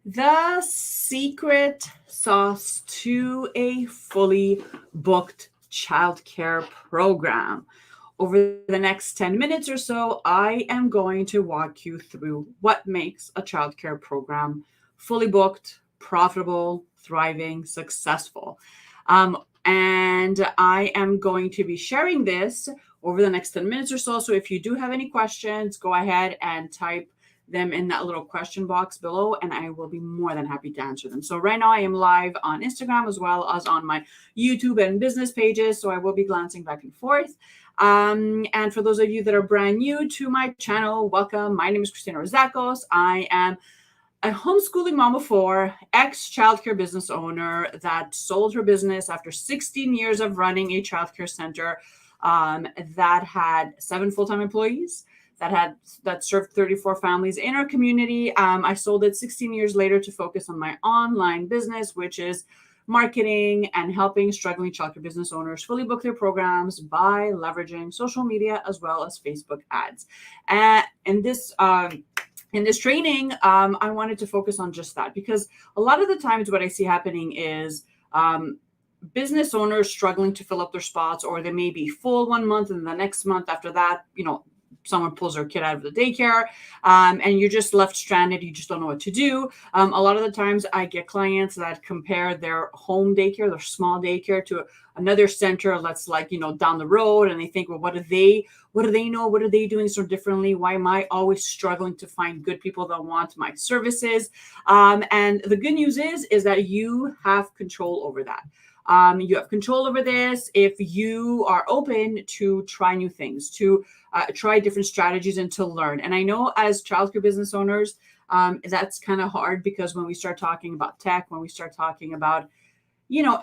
The secret sauce to a fully booked childcare program. Over the next 10 minutes or so, I am going to walk you through what makes a childcare program fully booked, profitable, thriving, successful. And I am going to be sharing this over the next 10 minutes or so. So if you do have any questions, go ahead and type them in that little question box below, and I will be more than happy to answer them. So right now I am live on Instagram as well as on my YouTube and business pages. So I will be glancing back and forth. And for those of you that are brand new to my channel, welcome. My name is Christina Rizakos. I am a homeschooling mom of four, ex-childcare business owner that sold her business after 16 years of running a childcare center that had 7 full-time employees, that served 34 families in our community. I sold it 16 years later to focus on my online business, which is marketing and helping struggling childcare business owners fully book their programs by leveraging social media as well as Facebook ads. In this training, I wanted to focus on just that, because a lot of the times what I see happening is business owners struggling to fill up their spots, or they may be full 1 month and the next month after that, someone pulls their kid out of the daycare, and you're just left stranded. You just don't know what to do. A lot of the times I get clients that compare their home daycare, their small daycare, to another center that's down the road, and they think, well, what do they know? What are they doing so differently? Why am I always struggling to find good people that want my services? And the good news is that you have control over that. You have control over this if you are open to try new things, to try different strategies and to learn. And I know as childcare business owners, that's kind of hard, because when we start talking about tech, when we start talking about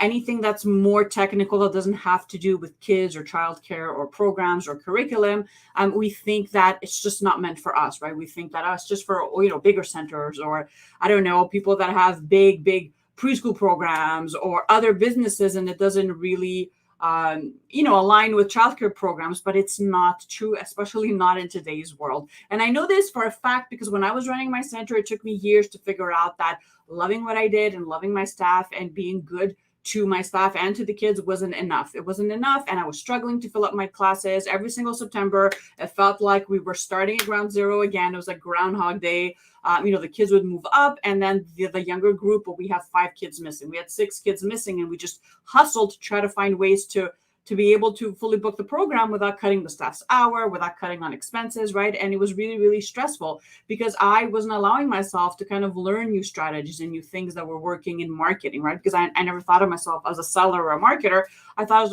anything that's more technical that doesn't have to do with kids or childcare or programs or curriculum, we think that it's just not meant for us, right? We think that it's just for bigger centers, or I don't know, people that have big preschool programs or other businesses, and it doesn't really align with childcare programs. But it's not true, especially not in today's world. And I know this for a fact, because when I was running my center, it took me years to figure out that loving what I did and loving my staff and being good to my staff and to the kids wasn't enough. It wasn't enough. And I was struggling to fill up my classes every single September. It felt like we were starting at ground zero again. It was like Groundhog Day. The kids would move up, and then the younger group, but we have 5 kids missing. We had 6 kids missing, and we just hustled to try to find ways to be able to fully book the program without cutting the staff's hour, without cutting on expenses, right? And it was really, really stressful, because I wasn't allowing myself to kind of learn new strategies and new things that were working in marketing, right? Because I never thought of myself as a seller or a marketer. I thought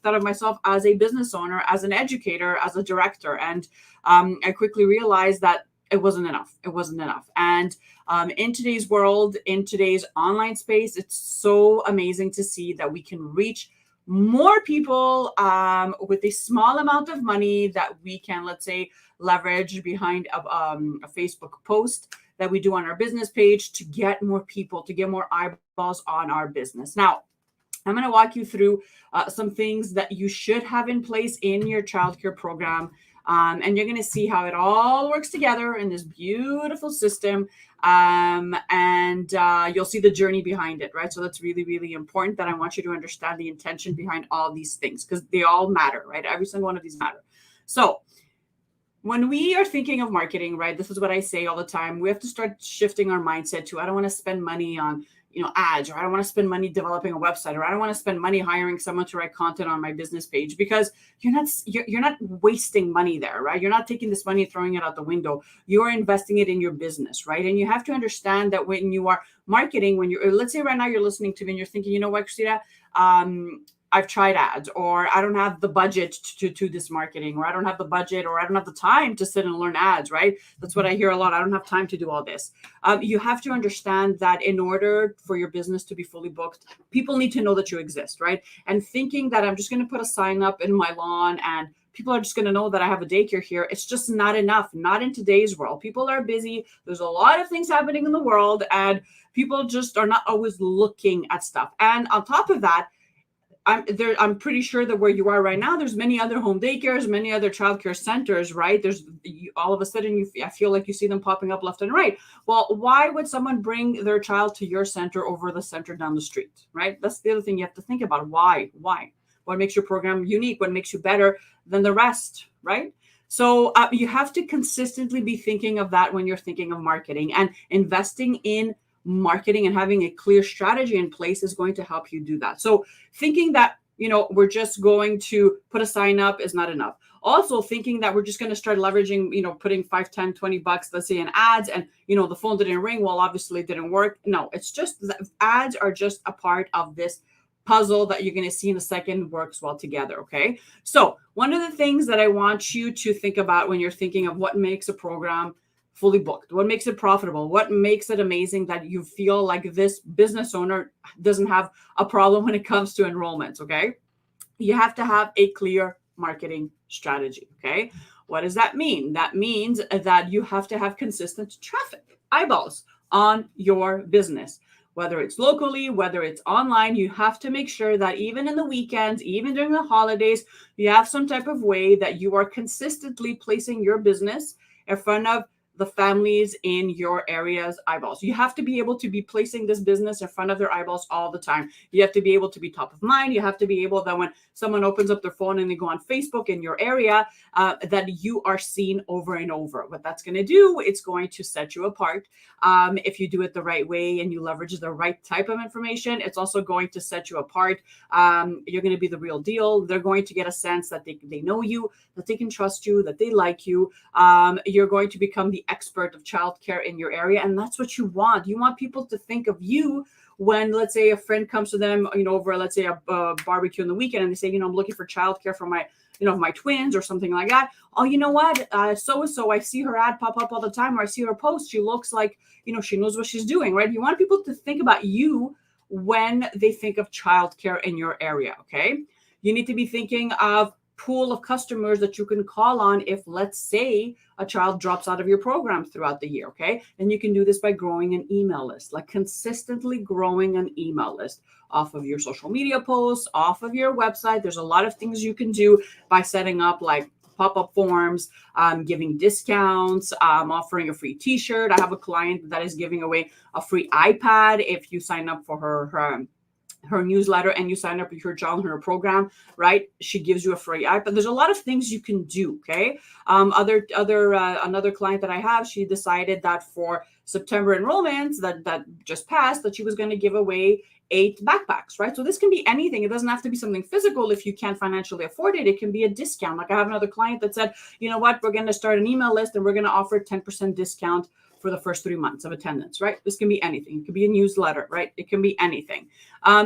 of myself as a business owner, as an educator, as a director. And I quickly realized that it wasn't enough. It wasn't enough. And in today's world, in today's online space, it's so amazing to see that we can reach more people with a small amount of money that we can, let's say, leverage behind a Facebook post that we do on our business page to get more people, to get more eyeballs on our business. Now, I'm going to walk you through some things that you should have in place in your childcare program. And you're going to see how it all works together in this beautiful system. And you'll see the journey behind it, right? So that's really, really important, that I want you to understand the intention behind all these things, because they all matter, right? Every single one of these matter. So when we are thinking of marketing, right, this is what I say all the time. We have to start shifting our mindset to, I don't want to spend money on ads, or I don't want to spend money developing a website, or I don't want to spend money hiring someone to write content on my business page, because you're not wasting money there, right? You're not taking this money and throwing it out the window. You're investing it in your business, right? And you have to understand that when you are marketing, let's say right now you're listening to me and you're thinking, you know what, Christina, I've tried ads, or I don't have the budget to do this marketing, or I don't have the budget, or I don't have the time to sit and learn ads, right? That's what I hear a lot. I don't have time to do all this. You have to understand that in order for your business to be fully booked, people need to know that you exist, right? And thinking that I'm just going to put a sign up in my lawn and people are just going to know that I have a daycare here, it's just not enough. Not in today's world. People are busy. There's a lot of things happening in the world, and people just are not always looking at stuff. And on top of that, I'm pretty sure that where you are right now, there's many other home daycares, many other childcare centers, right? All of a sudden I feel like you see them popping up left and right. Well, why would someone bring their child to your center over the center down the street, right? That's the other thing you have to think about. Why? What makes your program unique? What makes you better than the rest, right? So you have to consistently be thinking of that when you're thinking of marketing, and investing in marketing and having a clear strategy in place is going to help you do that. So thinking that, we're just going to put a sign up is not enough. Also thinking that we're just going to start leveraging, putting 5, 10, 20 bucks, let's say, in ads, and, the phone didn't ring. Well, obviously it didn't work. No, it's just that ads are just a part of this puzzle that you're going to see in a second works well together. Okay. So one of the things that I want you to think about when you're thinking of what makes a program fully booked, what makes it profitable, what makes it amazing, that you feel like this business owner doesn't have a problem when it comes to enrollments. Okay. You have to have a clear marketing strategy. Okay. What does that mean? That means that you have to have consistent traffic, eyeballs on your business. Whether it's locally, whether it's online, you have to make sure that even in the weekends, even during the holidays, you have some type of way that you are consistently placing your business in front of the families in your area's eyeballs. You have to be able to be placing this business in front of their eyeballs all the time. You have to be able to be top of mind. You have to be able that when someone opens up their phone and they go on Facebook in your area, that you are seen over and over. What that's going to do, it's going to set you apart. If you do it the right way and you leverage the right type of information, it's also going to set you apart. You're going to be the real deal. They're going to get a sense that they know you, that they can trust you, that they like you. You're going to become the expert of childcare in your area. And that's what you want. You want people to think of you when, let's say, a friend comes to them, over, let's say, a barbecue on the weekend, and they say, I'm looking for childcare for my, my twins or something like that. Oh, you know what? So-and-so, I see her ad pop up all the time, or I see her post. She looks like, she knows what she's doing, right? You want people to think about you when they think of childcare in your area, okay? You need to be thinking of pool of customers that you can call on if, let's say, a child drops out of your program throughout the year, okay? And you can do this by growing an email list, like consistently growing an email list off of your social media posts, off of your website. There's a lot of things you can do by setting up like pop-up forms, giving discounts, offering a free t-shirt. I have a client that is giving away a free iPad if you sign up for her newsletter and you sign up with her child in her program, right? She gives you a free iPad. There's a lot of things you can do, okay? Another client that I have, she decided that for September enrollments that just passed, that she was going to give away 8 backpacks, right? So this can be anything. It doesn't have to be something physical if you can't financially afford it. It can be a discount. Like I have another client that said, you know what, we're going to start an email list and we're going to offer 10% discount for the first 3 months of attendance, right? This can be anything. It could be a newsletter, right? It can be anything.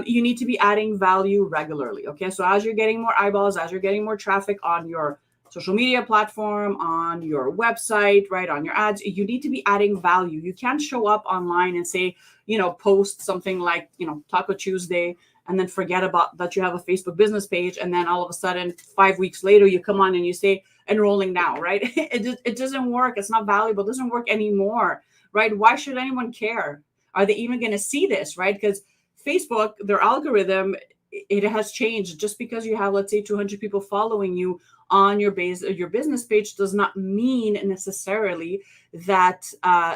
You need to be adding value regularly, okay? So as you're getting more eyeballs, as you're getting more traffic on your social media platform, on your website, right, on your ads, you need to be adding value. You can't show up online and say, post something like, Taco Tuesday, and then forget about that you have a Facebook business page. And then all of a sudden, 5 weeks later, you come on and you say, enrolling now, right? It doesn't work. It's not valuable. It doesn't work anymore, right? Why should anyone care? Are they even going to see this, right? Because Facebook, their algorithm, it has changed. Just because you have, let's say, 200 people following you on your business page does not mean necessarily that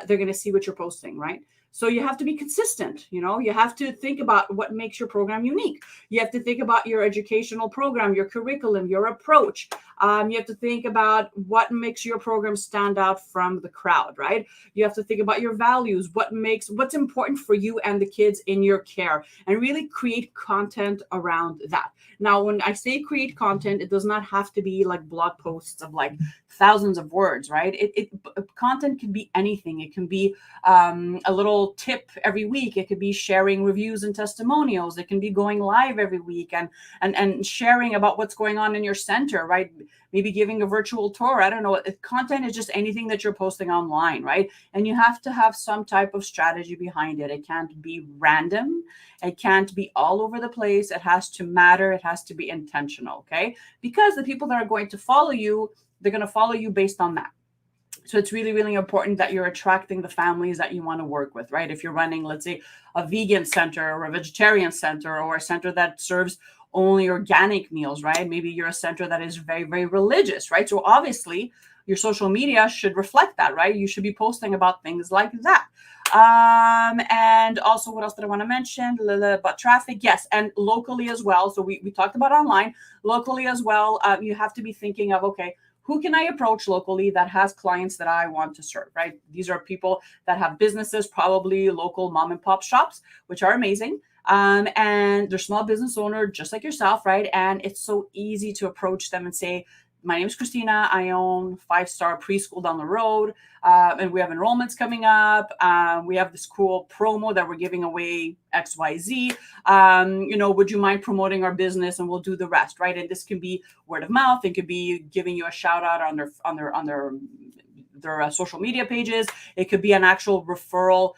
they're going to see what you're posting, right? So you have to be consistent. You have to think about what makes your program unique. You have to think about your educational program, your curriculum, your approach. You have to think about what makes your program stand out from the crowd, right? You have to think about your values, what's important for you and the kids in your care, and really create content around that. Now, when I say create content, it does not have to be like blog posts of like thousands of words, right? Content can be anything. It can be a little tip every week. It could be sharing reviews and testimonials. It can be going live every week and sharing about what's going on in your center, right? Maybe giving a virtual tour. I don't know. Content is just anything that you're posting online, right? And you have to have some type of strategy behind it. It can't be random. It can't be all over the place. It has to matter. It has to be intentional, okay? Because the people that are going to follow you, they're going to follow you based on that. So it's really, really important that you're attracting the families that you want to work with, right? If you're running, let's say, a vegan center or a vegetarian center or a center that serves only organic meals, right? Maybe you're a center that is very, very religious, right? So obviously your social media should reflect that, right? You should be posting about things like that. And also, what else did I want to mention? About traffic, yes, and locally as well. So we talked about online, locally as well. You have to be thinking of, okay, who can I approach locally that has clients that I want to serve, right? These are people that have businesses, probably local mom and pop shops, which are amazing. And they're small business owner, just like yourself, right? And it's so easy to approach them and say, my name is Christina. I own 5-star preschool down the road, and we have enrollments coming up. We have this cool promo that we're giving away XYZ. Would you mind promoting our business, and we'll do the rest, right? And this can be word of mouth. It could be giving you a shout out on their social media pages. It could be an actual referral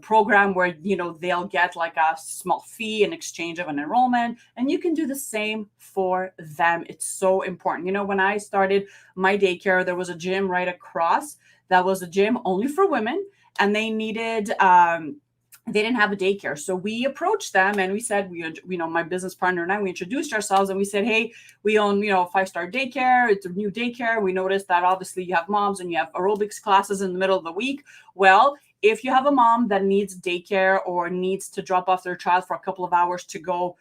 program where they'll get like a small fee in exchange of an enrollment, and you can do the same for them. It's so important. When I started my daycare, there was a gym right across that was a gym only for women, and they needed they didn't have a daycare. So we approached them and we said, my business partner and I, we introduced ourselves and we said, hey, we own, 5-star daycare. It's a new daycare. We noticed that obviously you have moms and you have aerobics classes in the middle of the week. Well, if you have a mom that needs daycare or needs to drop off their child for a couple of hours to go,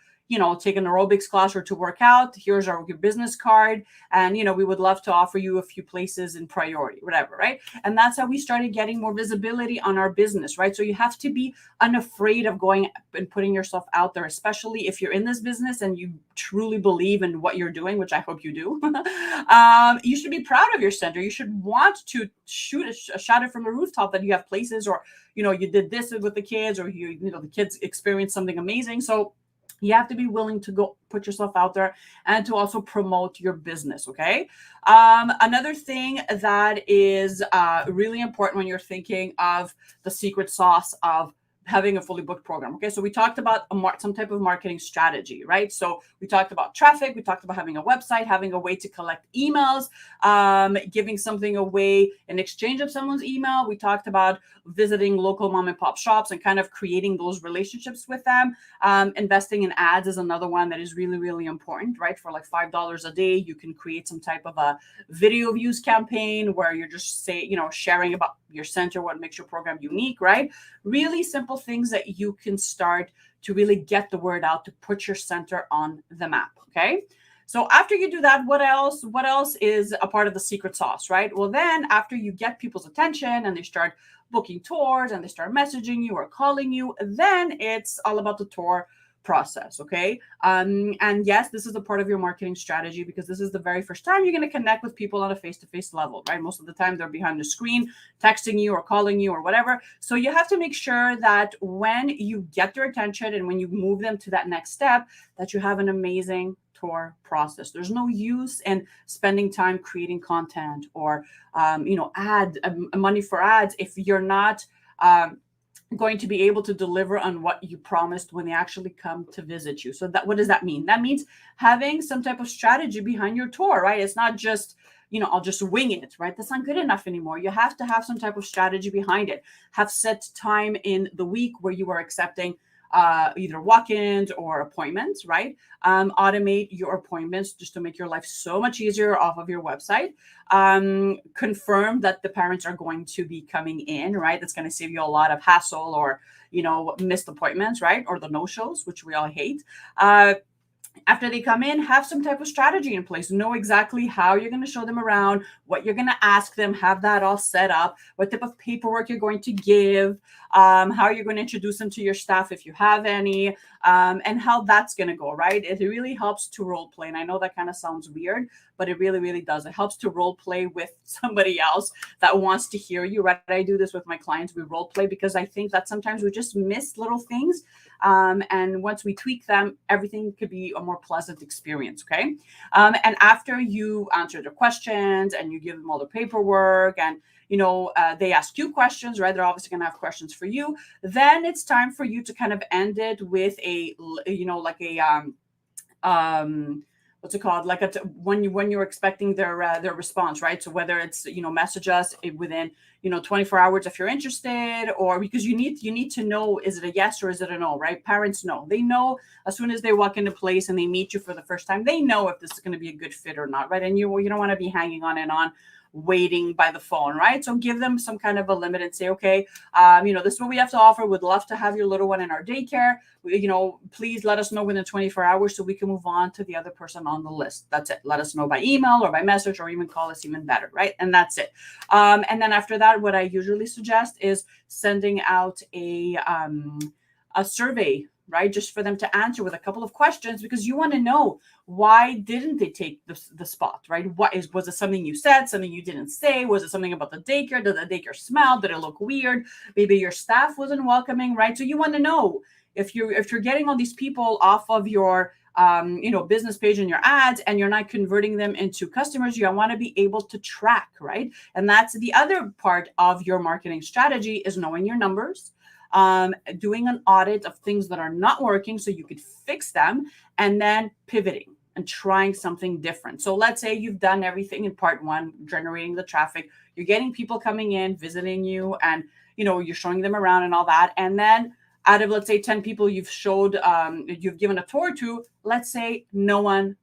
take an aerobics class or to work out, here's your business card. And, we would love to offer you a few places in priority, whatever, right? And that's how we started getting more visibility on our business, right? So you have to be unafraid of going and putting yourself out there, especially if you're in this business and you truly believe in what you're doing, which I hope you do. You should be proud of your center. You should want to shout it from the rooftop that you have places, or, you did this with the kids, or the kids experienced something amazing. So you have to be willing to go put yourself out there and to also promote your business. Okay. Another thing that is really important when you're thinking of the secret sauce of having a fully booked program. Okay. So we talked about some type of marketing strategy, right? So we talked about traffic. We talked about having a website, having a way to collect emails, giving something away in exchange of someone's email. We talked about visiting local mom and pop shops and kind of creating those relationships with them. Investing in ads is another one that is really, really important, right? For like $5 a day, you can create some type of a video views campaign where you're just sharing about your center, what makes your program unique, right? Really simple things that you can start to really get the word out, to put your center on the map. Okay. So after you do that, what else is a part of the secret sauce, right? Well, then after you get people's attention and they start booking tours and they start messaging you or calling you, then it's all about the tour process. Okay. And yes, this is a part of your marketing strategy, because this is the very first time you're going to connect with people on a face-to-face level, right? Most of the time they're behind the screen texting you or calling you or whatever. So you have to make sure that when you get their attention and when you move them to that next step, that you have an amazing tour process. There's no use in spending time creating content or, money for ads if you're not, going to be able to deliver on what you promised when they actually come to visit you. So what does that mean? That means having some type of strategy behind your tour, right? It's not just, I'll just wing it, right? That's not good enough anymore. You have to have some type of strategy behind it. Have set time in the week where you are accepting either walk-ins or appointments, right? Automate your appointments just to make your life so much easier off of your website. Confirm that the parents are going to be coming in, right? That's going to save you a lot of hassle or, missed appointments, right? Or the no-shows, which we all hate. After they come in, have some type of strategy in place. Know exactly how you're going to show them around, what you're going to ask them, have that all set up, what type of paperwork you're going to give, how you're going to introduce them to your staff if you have any, and how that's going to go, right? It really helps to role play. And I know that kind of sounds weird, but it really, really does. It helps to role play with somebody else that wants to hear you, right? I do this with my clients. We role play because I think that sometimes we just miss little things. And once we tweak them, everything could be a more pleasant experience. Okay. And after you answer their questions and you give them all the paperwork and, they ask you questions, right? They're obviously going to have questions for you. Then it's time for you to kind of end it with a, what's it called? Like when you're expecting their response, right? So whether it's, message us within, 24 hours if you're interested, or because you need to know, is it a yes or is it a no, right? Parents know. They know as soon as they walk into place and they meet you for the first time, they know if this is going to be a good fit or not, right? And you don't want to be hanging on and on waiting by the phone, right? So give them some kind of a limit and say, okay, this is what we have to offer. Would love to have your little one in our daycare. Please let us know within 24 hours so we can move on to the other person on the list. That's it. Let us know by email or by message, or even call us, even better, right? And that's it. And then after that, what I usually suggest is sending out a survey, right? Just for them to answer with a couple of questions, because you want to know, why didn't they take the spot, right? Was it something you said, something you didn't say? Was it something about the daycare? Did the daycare smell? Did it look weird? Maybe your staff wasn't welcoming, right? So you want to know if you're getting all these people off of your business page and your ads, and you're not converting them into customers. You want to be able to track, right? And that's the other part of your marketing strategy, is knowing your numbers, doing an audit of things that are not working so you could fix them, and then pivoting and trying something different. So let's say you've done everything in part one, generating the traffic, you're getting people coming in, visiting you, and you're showing them around and all that. And then out of, let's say, 10 people you've given a tour to, let's say no one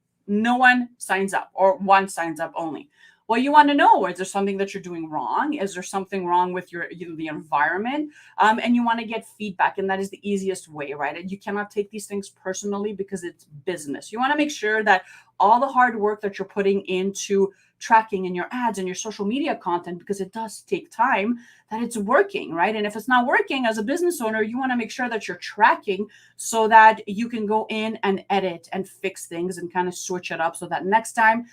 signs up, or one signs up only. Well, you want to know, is there something that you're doing wrong? Is there something wrong with the environment? And you want to get feedback, and that is the easiest way, right? And you cannot take these things personally, because it's business. You want to make sure that all the hard work that you're putting into tracking in your ads and your social media content, because it does take time, that it's working, right? And if it's not working, as a business owner, you want to make sure that you're tracking so that you can go in and edit and fix things and kind of switch it up, so that next time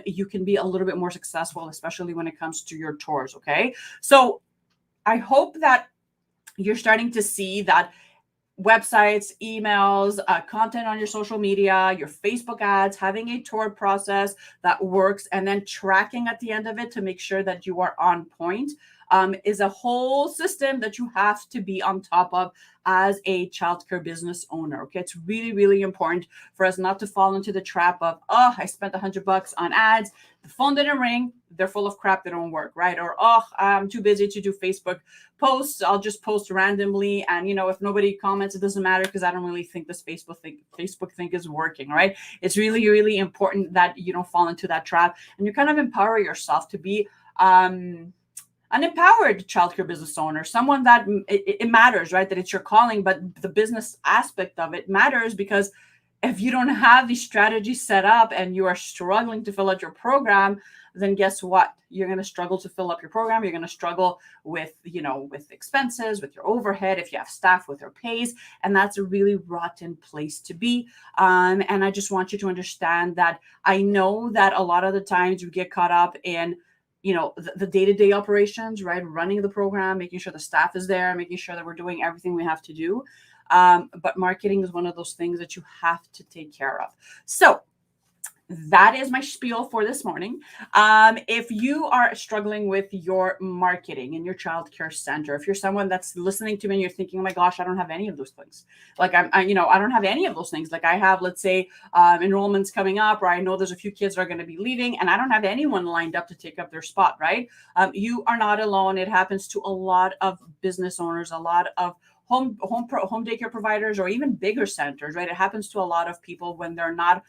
you can be a little bit more successful, especially when it comes to your tours. Okay. So I hope that you're starting to see that websites, emails, content on your social media, your Facebook ads, having a tour process that works, and then tracking at the end of it to make sure that you are on point, is a whole system that you have to be on top of as a childcare business owner. Okay. It's really, really important for us not to fall into the trap of, oh, I spent $100 on ads, the phone didn't ring, they're full of crap, they don't work, right? Or, oh, I'm too busy to do Facebook posts, I'll just post randomly, and if nobody comments, it doesn't matter, because I don't really think this Facebook thing is working, right? It's really, really important that you don't fall into that trap, and you kind of empower yourself to be an empowered childcare business owner, someone that it matters, right? That it's your calling, but the business aspect of it matters, because if you don't have these strategies set up and you are struggling to fill out your program, then guess what? You're going to struggle to fill up your program. You're going to struggle with expenses, with your overhead, if you have staff, with their pays. And that's a really rotten place to be. And I just want you to understand that I know that a lot of the times you get caught up in the day-to-day operations, right? Running the program, making sure the staff is there, making sure that we're doing everything we have to do. But marketing is one of those things that you have to take care of. So that is my spiel for this morning. If you are struggling with your marketing in your childcare center, if you're someone that's listening to me and you're thinking, oh my gosh, I don't have any of those things. Like I don't have any of those things. Like I have, let's say, enrollments coming up, or I know there's a few kids that are going to be leaving, and I don't have anyone lined up to take up their spot, right? You are not alone. It happens to a lot of business owners, a lot of home daycare providers, or even bigger centers, right? It happens to a lot of people when they're not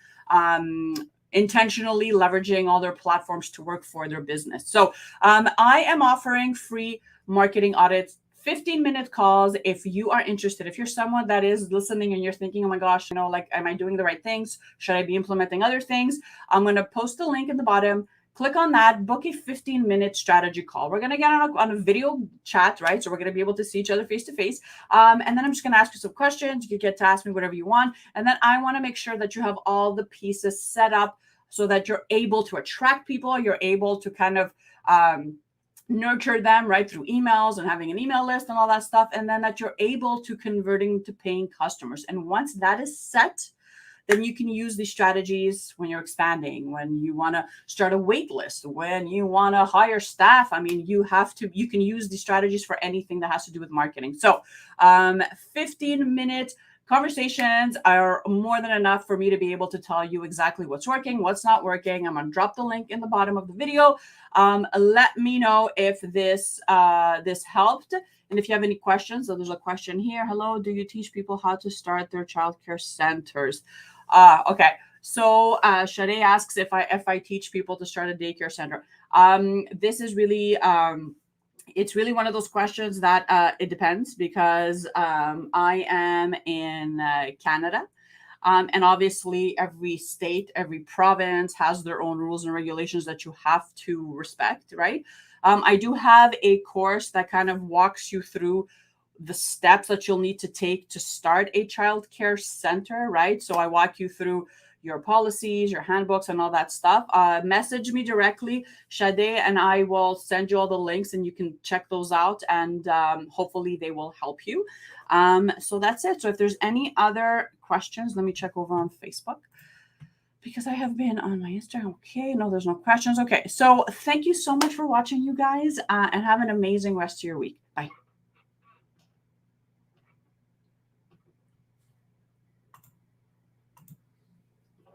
intentionally leveraging all their platforms to work for their business. So I am offering free marketing audits, 15-minute calls. If you are interested, if you're someone that is listening and you're thinking, oh my gosh, am I doing the right things? Should I be implementing other things? I'm going to post a link in the bottom. Click on that, book a 15-minute strategy call. We're going to get on a video chat, right? So we're going to be able to see each other face to face. And then I'm just going to ask you some questions. You get to ask me whatever you want. And then I want to make sure that you have all the pieces set up so that you're able to attract people. You're able to kind of nurture them, right, through emails and having an email list and all that stuff. And then that you're able to converting to paying customers. And once that is set, then you can use these strategies when you're expanding, when you want to start a wait list, when you want to hire staff. I mean, you can use these strategies for anything that has to do with marketing. So 15-minute conversations are more than enough for me to be able to tell you exactly what's working, what's not working. I'm going to drop the link in the bottom of the video. Let me know if this helped. And if you have any questions, so there's a question here. Hello, do you teach people how to start their childcare centers? Okay. So Shade asks if I teach people to start a daycare center. This is really it's really one of those questions that it depends, because I am in Canada. And obviously every state, every province has their own rules and regulations that you have to respect, right? I do have a course that kind of walks you through the steps that you'll need to take to start a childcare center, right? So I walk you through your policies, your handbooks, and all that stuff. Message me directly, Shade, and I will send you all the links, and you can check those out, and hopefully they will help you. So that's it. So if there's any other questions, let me check over on Facebook, because I have been on my Instagram. Okay, no, there's no questions. Okay, so thank you so much for watching, you guys, and have an amazing rest of your week. Bye.